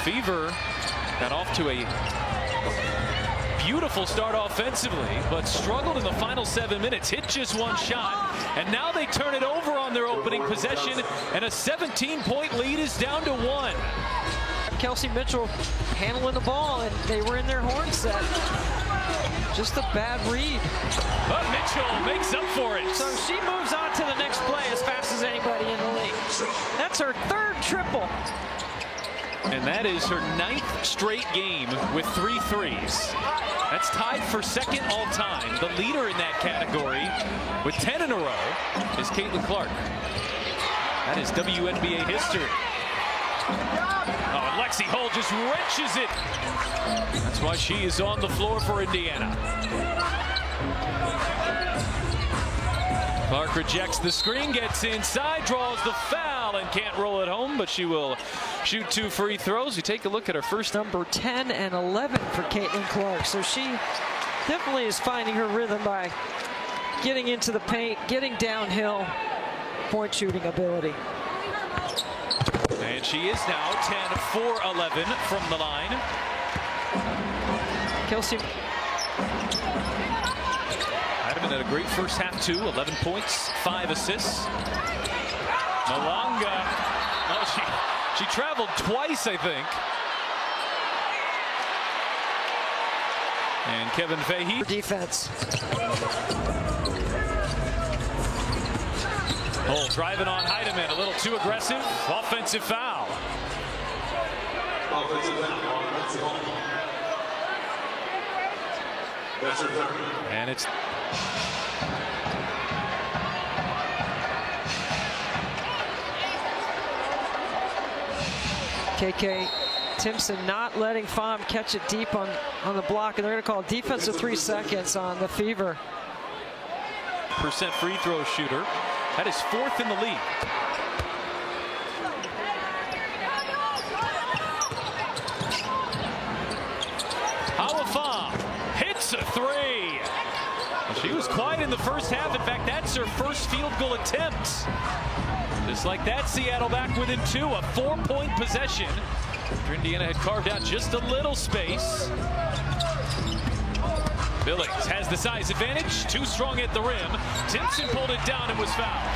Fever got off to a beautiful start offensively, but struggled in the final 7 minutes. Hit just one shot, and now they turn it over on their opening possession, and a 17-point lead is down to 1. Kelsey Mitchell handling the ball, and they were in their horn set. Just a bad read. But Mitchell makes up for it. So she moves on to the next play as fast as anybody in the league. That's her 3rd triple. And that is her 9th straight game with 3 threes. That's tied for 2nd all-time. The leader in that category with 10 in a row is Caitlin Clark. That is WNBA history. Oh, and Lexi Hull just wrenches it. That's why she is on the floor for Indiana. Clark rejects the screen, gets inside, draws the foul, and can't roll it home, but she will shoot 2 free throws. You take a look at her first Number 10 and 11 for Caitlin Clark. So she definitely is finding her rhythm by getting into the paint, getting downhill, point shooting ability. And she is now 10 for 11 from the line. Kelsey. Heidemann had a great first half too. 11 points, 5 assists. Malonga. Oh, she traveled twice, I think. And Kevin Fahey. Defense. Hull driving on Heidemann, a little too aggressive. Offensive foul. And it's KK Timpson not letting Pham catch it deep on the block, and they're going to call defensive 3 seconds on the Fever. % free throw shooter. That is 4th in the league. Howard Pham hits a 3. She was quiet in the first half. In fact, that's her first field goal attempt. Just like that, Seattle back within 2, a 4-point possession. After Indiana had carved out just a little space. Billings has the size advantage, too strong at the rim. Timpson pulled it down and was fouled.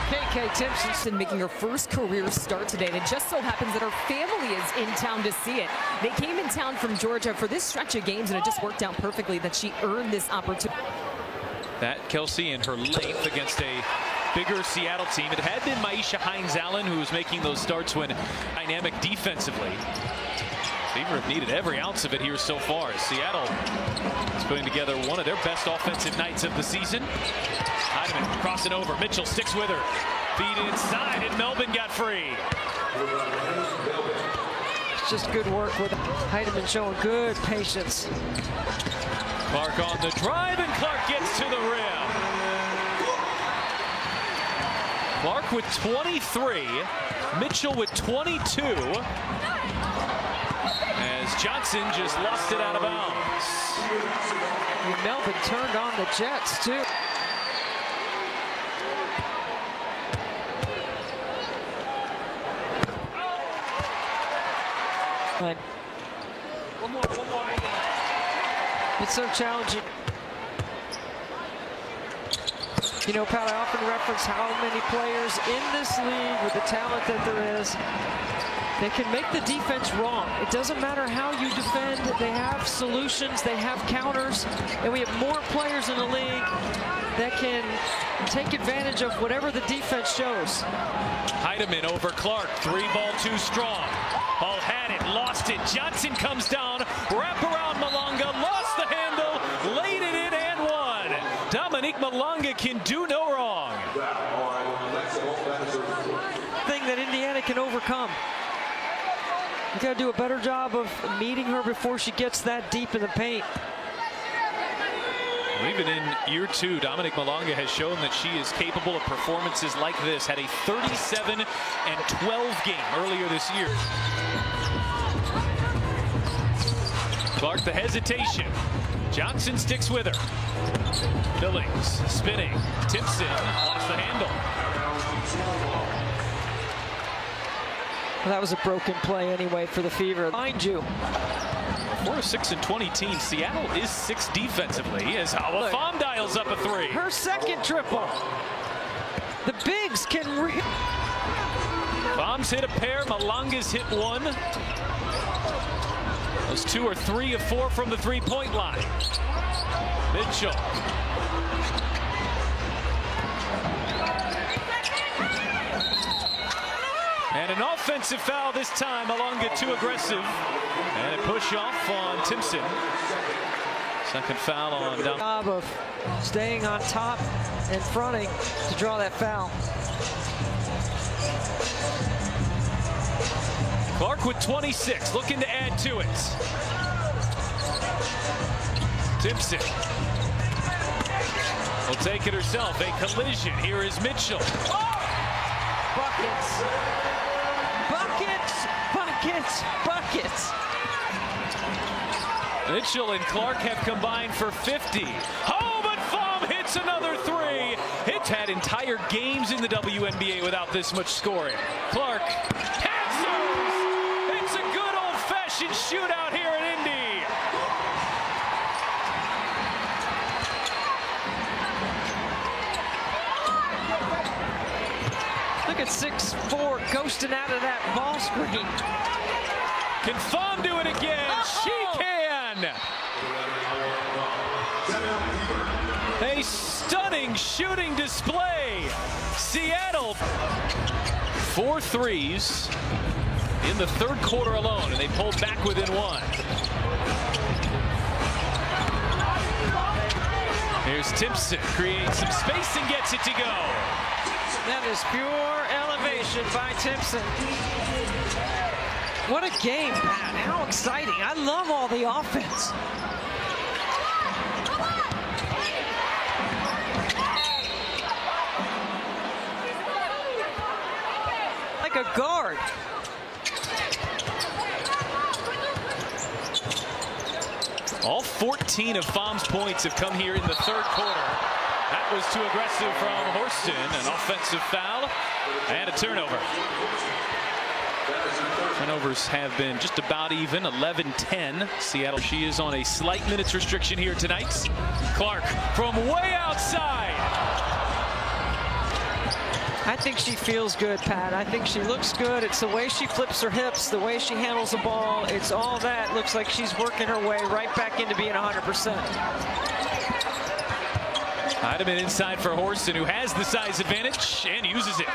KK Timpson making her first career start today, and it just so happens that her family is in town to see it. They came in town from Georgia for this stretch of games, and it just worked out perfectly that she earned this opportunity. That Kelsey and her length against a bigger Seattle team. It had been Maisha Hines-Allen who was making those starts when dynamic defensively. Fever have needed every ounce of it here so far as Seattle is putting together one of their best offensive nights of the season. Heidemann crossing over. Mitchell sticks with her. Feed inside, and Melvin got free. It's just good work with Heidemann showing good patience. Clark on the drive, and Clark gets to the rim. Clark with 23. Mitchell with 22. As Johnson just lost it out of bounds. And Melvin turned on the Jets, too. One more. It's so challenging. You know, Pat, I often reference how many players in this league with the talent that there is, they can make the defense wrong. It doesn't matter how you defend. They have solutions. They have counters. And we have more players in the league that can take advantage of whatever the defense shows. Heidemann over Clark. 3-ball too strong. Hull had it, lost it. Johnson comes down. Wrap around Malonga. Lost the handle. Laid it in and won. Dominique Malonga can do no wrong. Thing that Indiana can overcome. You got to do a better job of meeting her before she gets that deep in the paint. Well, even in year 2, Dominique Malonga has shown that she is capable of performances like this. Had a 37-12 game earlier this year. Clark, the hesitation. Johnson sticks with her. Billings spinning. Timpson lost the handle. Well, that was a broken play anyway for the Fever. Mind you. For a 6-20 team, Seattle is 6th defensively as Hawa Pham dials up a 3. Her second triple. The bigs can Pham's hit a pair, Malanga's hit 1. Those 2 are 3 of 4 from the three-point line. Mitchell. And an offensive foul this time. Malanga too aggressive. And a push off on Timpson. Second foul on Down. Job of staying on top and fronting to draw that foul. Clark with 26, looking to add to it. Timpson will take it herself. A collision. Here is Mitchell. Buckets. Buckets. Buckets. Buckets. Mitchell and Clark have combined for 50. Oh, but Pham hits another 3. It's had entire games in the WNBA without this much scoring. Clark answers. It's a good old-fashioned shootout here in Indy. Look at 6'4" ghosting out of that ball screen. Can Pham do it again? She can. A stunning shooting display. Seattle 4 threes in the third quarter alone, and they pulled back within 1. Here's Timpson, creates some space and gets it to go. That is pure elevation by Timpson. What a game, Pat. How exciting. I love all the offense. Like a guard. All 14 of Pham's points have come here in the third quarter. That was too aggressive from Horston. An offensive foul and a turnover. Turnovers have been just about even, 11-10. Seattle, she is on a slight minutes restriction here tonight. Clark from way outside. I think she feels good, Pat. I think she looks good. It's the way she flips her hips, the way she handles the ball. It's all that. Looks like she's working her way right back into being 100%. Heidemann inside for Horston, who has the size advantage and uses it.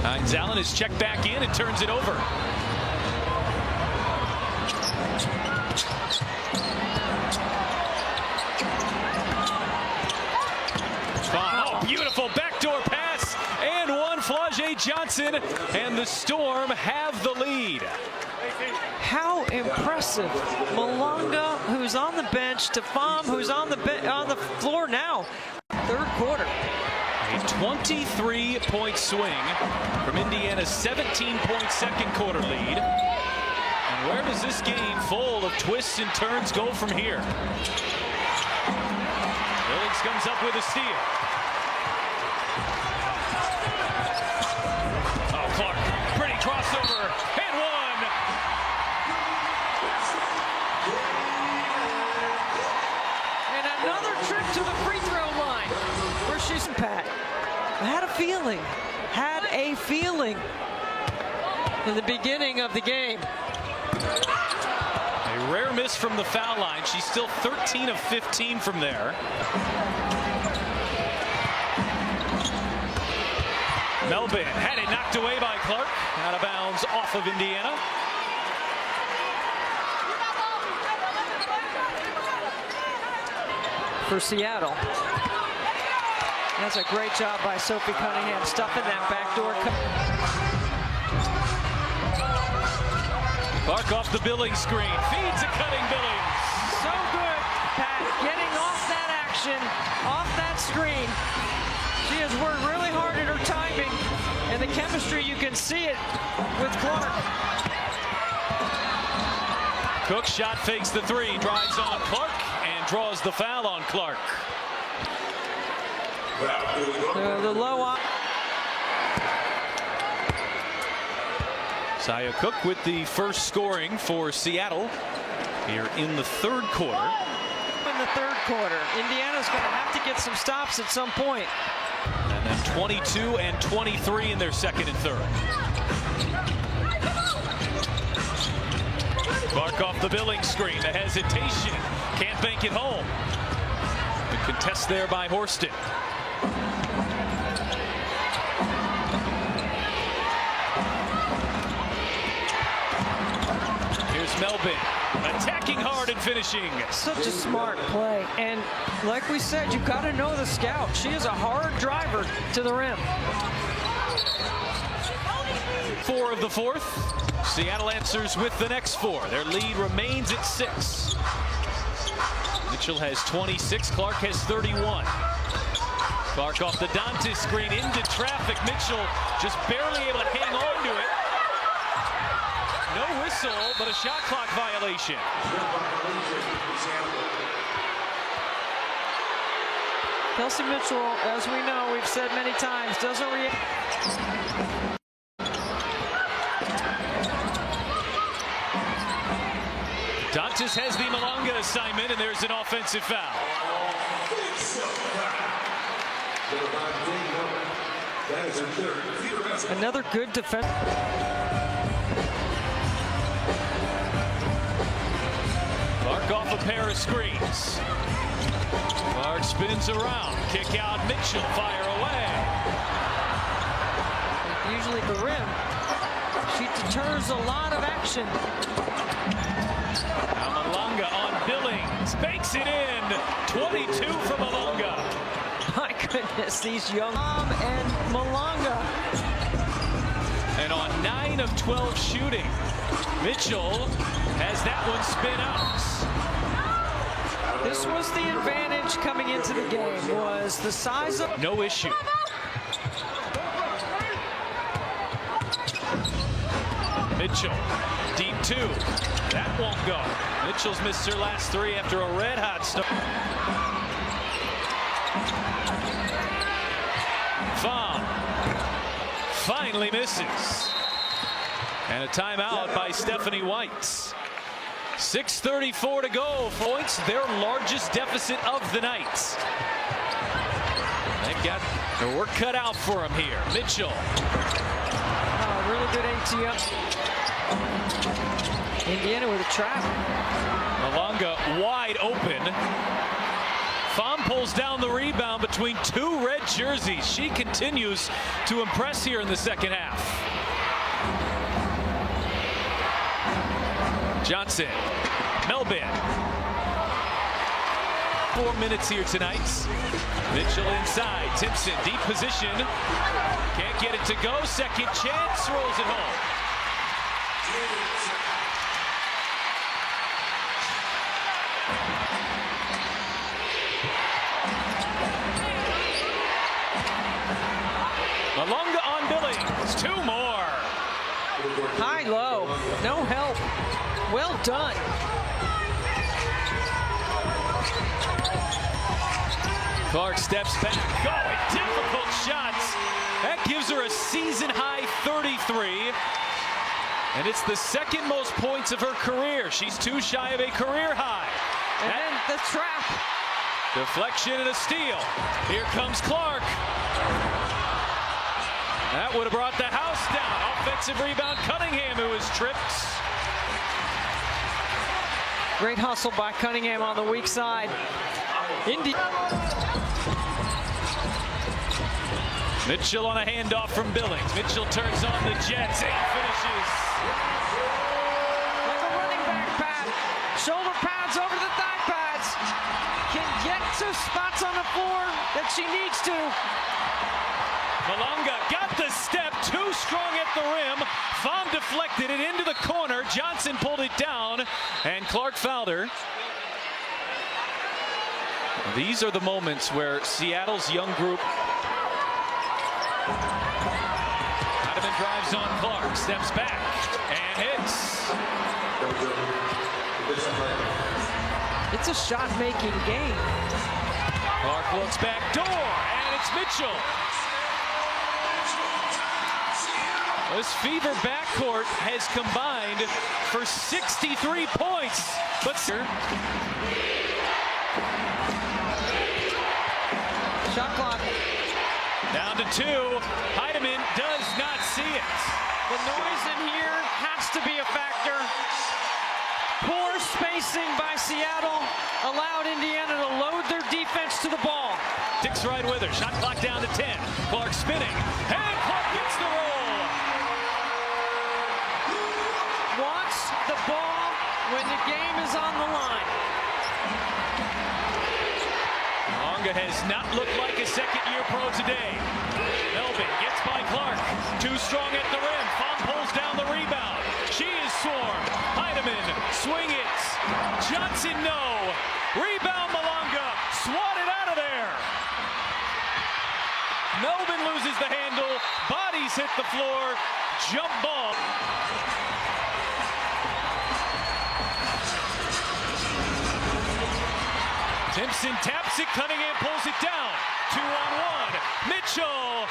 Hines Allen is checked back in and turns it over. Oh, beautiful backdoor pass and one. Flau'jae Johnson and the Storm have the lead. How impressive. Malanga, who's on the bench, to Pham, who's on the floor now. Third quarter. A 23-point swing from Indiana's 17-point second quarter lead. And where does this game full of twists and turns go from here? Billings comes up with a steal. Oh, Clark, pretty crossover, and one. And another trip to the free throw line. Where she's Pat. I had a feeling in the beginning of the game. A rare miss from the foul line. She's still 13 of 15 from there. Melvin had it knocked away by Clark. Out of bounds off of Indiana. For Seattle. That's a great job by Sophie Cunningham, stuffing that backdoor. Clark off the Billings screen, feeds a cutting Billings. So good, Pat, getting off that action, off that screen. She has worked really hard at her timing, and the chemistry, you can see it with Clark. Cook shot fakes the 3, drives on Clark, and draws the foul on Clark. The low up. Saya Cook with the first scoring for Seattle here in the third quarter. In the third quarter, Indiana's going to have to get some stops at some point. And then 22 and 23 in their second and third. Clark off the billing screen. The hesitation. Can't bank it home. The contest there by Horston. Here's Melvin. Attacking hard and finishing. Such a smart play. And like we said, you've got to know the scout. She is a hard driver to the rim. 4 of the fourth. Seattle answers with the next 4. Their lead remains at 6. Mitchell has 26. Clark has 31. Clark off the Dante screen into traffic. Mitchell just barely able to hang on to it. No whistle, but a shot clock violation. Kelsey Mitchell, as we know, we've said many times, doesn't react. Dantes has the Malonga assignment, and there's an offensive foul. Another good defense. Clark off a pair of screens. Clark spins around. Kick out Mitchell. Fire away. Usually the rim. She deters a lot of action. Now Malonga on Billings. Banks it in. 22 for Malonga. My goodness, these young and Malonga. And on 9 of 12 shooting, Mitchell has that one spin out. This was the advantage coming into the game, was the size of... No issue. Mitchell, deep 2. That won't go. Mitchell's missed her last 3 after a red-hot start. Pham finally misses. And a timeout by Stephanie White. 6:34 to go. Points, their largest deficit of the night. They've got their work cut out for them here. Mitchell. Oh, really good ATM. Indiana with a trap. Malonga wide open. Pham pulls down the rebound between 2 red jerseys. She continues to impress here in the second half. Johnson, Melvin. 4 minutes here tonight. Mitchell inside, Timpson, deep position. Can't get it to go, second chance, rolls it home. Malonga on Billings, 2 more. High-low, no help. Well done. Clark steps back. Oh, difficult shots. That gives her a season-high 33. And it's the second most points of her career. She's 2 shy of a career high. And then the trap. Deflection and a steal. Here comes Clark. That would have brought the house down. Offensive rebound, Cunningham, who was tripped. Great hustle by Cunningham on the weak side. Mitchell on a handoff from Billings. Mitchell turns on the Jets and finishes. Like a running back pad. Shoulder pads over the thigh pads. Can get to spots on the floor that she needs to. Malonga got the step, too strong at the rim. Pham deflected it into the corner. Johnson pulled it down, and Clark fouled her. These are the moments where Seattle's young group. Ottoman drives on Clark, steps back, and hits. It's a shot-making game. Clark looks back door, and it's Mitchell. This Fever backcourt has combined for 63 points. But Shot clock. down to 2. Heidemann does not see it. The noise in here has to be a factor. Poor spacing by Seattle allowed Indiana to load their defense to the ball. Dick's right with her. Shot clock down to 10. Clark spinning. And Clark gets the roll. Wants the ball when the game is on the line. Longa has not looked like a second-year pro today. Melvin gets by Clark. Too strong at the rim. Fong pulls down the rebound. She is swarmed. Heidemann, swing it. Johnson, no. Rebound, Malonga. Swatted out of there. Melvin loses the handle. Bodies hit the floor. Jump ball. Timpson taps it. Cunningham pulls it down. 2-on-1. Mitchell.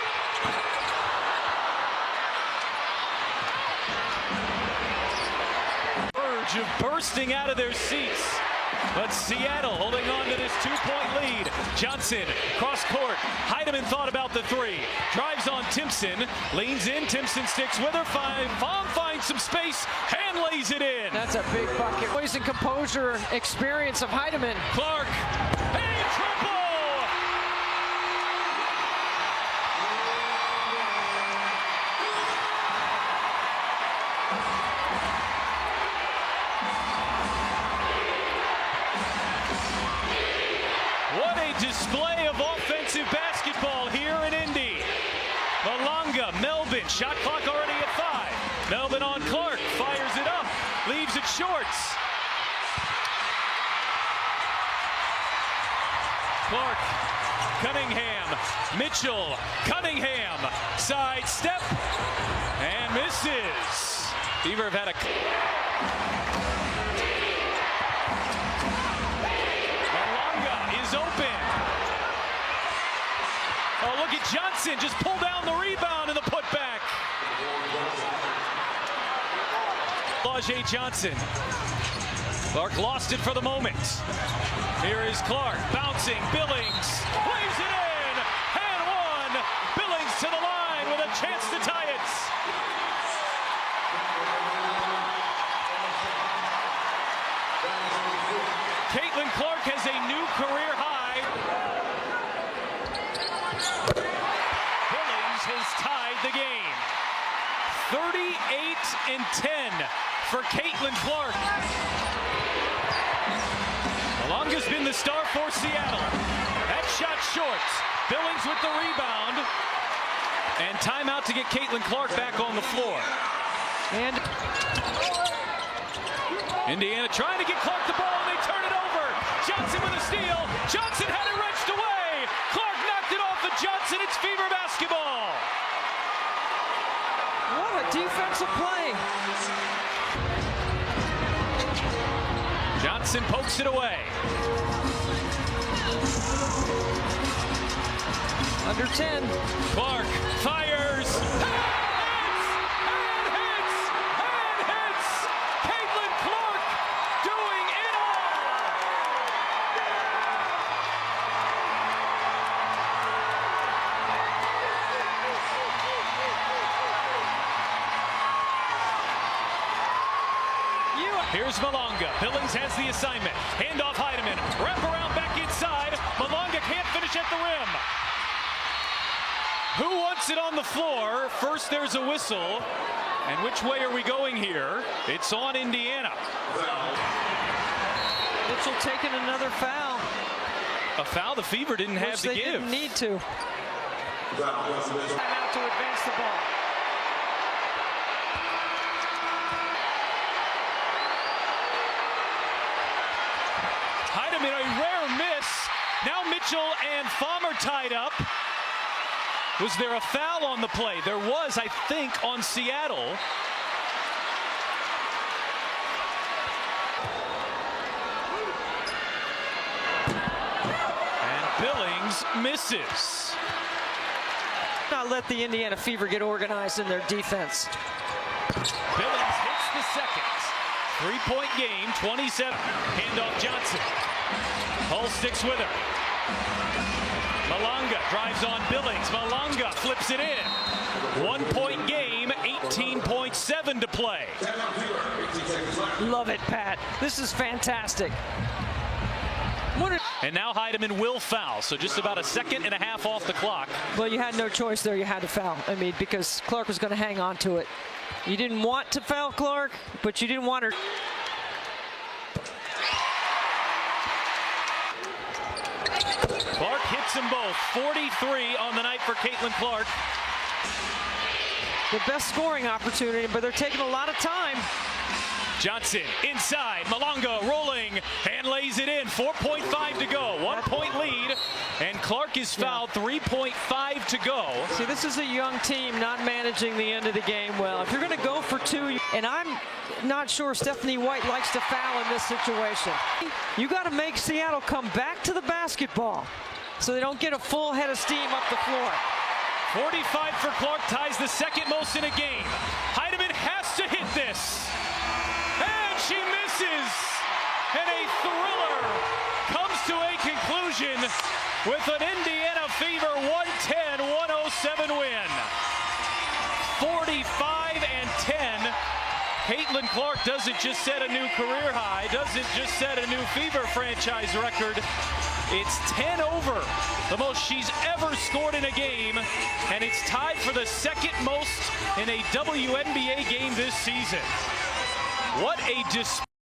Verge of bursting out of their seats. But Seattle holding on to this 2-point lead. Johnson, cross court. Heidemann thought about the 3. Drives on Timpson. Leans in. Timpson sticks with her. Fong finds some space. Hand lays it in. That's a big bucket. Poise and composure experience of Heidemann. Clark. A triple! What a display of offensive basketball here in Indy. Malonga, Melvin, shot clock already at 5. Melvin on Clark, fires it up, leaves it shorts. Clark, Cunningham, Mitchell, Cunningham, side step, and misses. Fever have had a... open. Oh, look at Johnson. Just pull down the rebound and the putback. Lajay Johnson. Clark lost it for the moment. Here is Clark bouncing. Billings lays it in. And one. Billings to the line with a chance to tie it. Caitlin Clark has a new career high. Billings has tied the game. 38-10 for Caitlin Clark. Malonga's been the star for Seattle. That shot short. Billings with the rebound. And timeout to get Caitlin Clark back on the floor. And Indiana trying to get Clark the ball, and they turn it over. Johnson with a steal. Johnson had it wrenched away. Clark knocked it off of Johnson. It's Fever basketball. what a defensive play. Johnson pokes it away. Under 10. Clark fires. Here's Malonga. Billings has the assignment. Handoff Heidemann. Wrap around back inside. Malonga can't finish at the rim. Who wants it on the floor? First there's a whistle. And which way are we going here? It's on Indiana. Mitchell taking another foul. A foul the Fever didn't have to they give. Didn't need to. Timeout to advance the ball. Heidemann, a rare miss. Now Mitchell and Fong are tied up. Was there a foul on the play? There was, I think, on Seattle. And Billings Billings misses. Not let the Indiana Fever get organized in their defense. Billings hits the second. 3-point game, 27. Handoff Johnson. Hull sticks with her. Malanga drives on Billings. Malanga flips it in. 1-point game, 18.7 to play. Love it, Pat. This is fantastic. And now Heidemann will foul, so just about a second and a half off the clock. Well, you had no choice there. You had to foul. I mean, because Clark was going to hang on to it. You didn't want to foul Clark, but you didn't want her. Clark hits them both. 43 on the night for Caitlin Clark. The best scoring opportunity, but they're taking a lot of time. Johnson inside. Malonga rolling and lays it in. 4.5 to go. 1-point lead. And Clark is fouled. 3.5 to go. See, this is a young team not managing the end of the game well. If you're going to go for two, and I'm not sure Stephanie White likes to foul in this situation, you got to make Seattle come back to the basketball so they don't get a full head of steam up the floor. 45 for Clark, ties the second most in a game. Heidemann has to hit this. And she misses. And a thriller comes to a conclusion with an Indiana Fever 110-107 win. 45-10. Caitlin Clark doesn't just set a new career high, doesn't just set a new Fever franchise record. It's 10 over, the most she's ever scored in a game, and it's tied for the second most in a WNBA game this season. What a